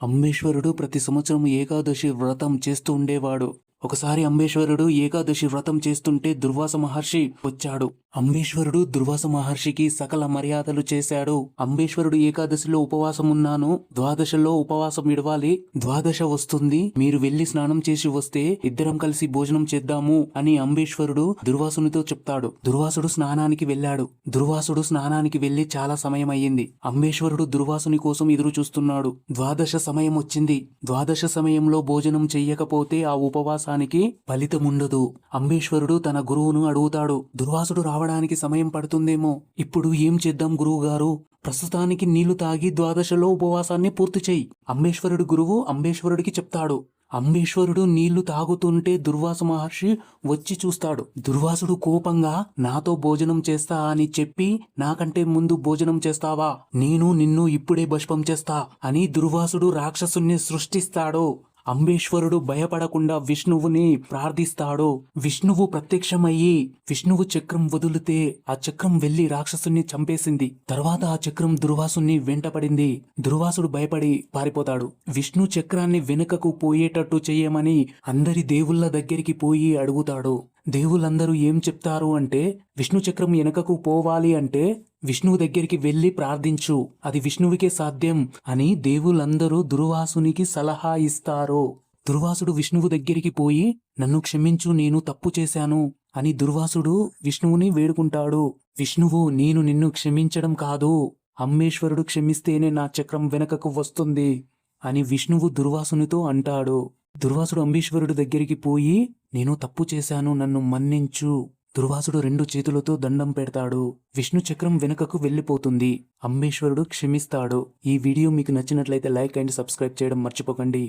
అంబేశ్వరుడు ప్రతి సంవత్సరం ఏకాదశి వ్రతం చేస్తూ ఉండేవాడు. ఒకసారి అంబేశ్వరుడు ఏకాదశి వ్రతం చేస్తుంటే దుర్వాస మహర్షి వచ్చాడు. అంబేశ్వరుడు దుర్వాస మహర్షికి సకల మర్యాదలు చేశాడు. అంబేశ్వరుడు ఏకాదశిలో ఉపవాసం ఉన్నాను, ద్వాదశలో ఉపవాసం విడవాలి, ద్వాదశ వస్తుంది, మీరు వెళ్లి స్నానం చేసి వస్తే ఇద్దరం కలిసి భోజనం చేద్దాము అని అంబేశ్వరుడు దుర్వాసునితో చెప్తాడు. దుర్వాసుడు స్నానానికి వెళ్ళాడు. దుర్వాసుడు స్నానానికి వెళ్లి చాలా సమయం అయ్యింది. అంబేశ్వరుడు దుర్వాసుని కోసం ఎదురు చూస్తున్నాడు. ద్వాదశ సమయం వచ్చింది. ద్వాదశ సమయంలో భోజనం చెయ్యకపోతే ఆ ఉపవాసానికి ఫలితముండదు. అంబేశ్వరుడు తన గురువును అడుగుతాడు, దుర్వాసుడు రావడానికి సమయం పడుతుందేమో, ఇప్పుడు ఏం చేద్దాం గురువు గారు? ప్రస్తుతానికి నీళ్లు తాగి ద్వాదశలో ఉపవాసాన్ని పూర్తి చెయ్యి. అంబేశ్వరుడు గురువు అంబేశ్వరుడికి చెప్తాడు. అంబేశ్వరుడు నీళ్లు తాగుతుంటే దుర్వాస మహర్షి వచ్చి చూస్తాడు. దుర్వాసుడు కోపంగా, నాతో భోజనం చేస్తా అని చెప్పి నాకంటే ముందు భోజనం చేస్తావా? నేను నిన్ను ఇప్పుడే భస్మం చేస్తా అని దుర్వాసుడు రాక్షసుని సృష్టిస్తాడు. అంబేశ్వరుడు భయపడకుండా విష్ణువుని ప్రార్థిస్తాడు. విష్ణువు ప్రత్యక్షమయ్యి విష్ణువు చక్రం వదిలితే ఆ చక్రం వెళ్లి రాక్షసుని చంపేసింది. తర్వాత ఆ చక్రం దుర్వాసుని వెంటపడింది. దుర్వాసుడు భయపడి పారిపోతాడు. విష్ణు చక్రాన్ని వెనుకకు పోయేటట్టు చెయ్యమని అందరి దేవుళ్ళ దగ్గరికి పోయి అడుగుతాడు. దేవుళ్ళందరూ ఏం చెప్తారు అంటే, విష్ణు చక్రం వెనుకకు పోవాలి అంటే విష్ణువు దగ్గరికి వెళ్లి ప్రార్థించు, అది విష్ణువుకే సాధ్యం అని దేవుళ్ళందరూ దుర్వాసునికి సలహా ఇస్తారు. దుర్వాసుడు విష్ణువు దగ్గరికి పోయి, నన్ను క్షమించు, నేను తప్పు చేశాను అని దుర్వాసుడు విష్ణువుని వేడుకుంటాడు. విష్ణువు, నేను నిన్ను క్షమించడం కాదు, అంబేశ్వరుడు క్షమిస్తేనే నా చక్రం వెనుకకు వస్తుంది అని విష్ణువు దుర్వాసునితో అంటాడు. దుర్వాసుడు అంబేశ్వరుడు దగ్గరికి పోయి, నేను తప్పు చేశాను, నన్ను మన్నించు. దుర్వాసుడు 2 చేతులతో దండం పెడతాడు. విష్ణు చక్రం వెనుకకు వెళ్లిపోతుంది. అంబేశ్వరుడు క్షమిస్తాడు. ఈ వీడియో మీకు నచ్చినట్లయితే లైక్ అండ్ సబ్స్క్రైబ్ చేయడం మర్చిపోకండి.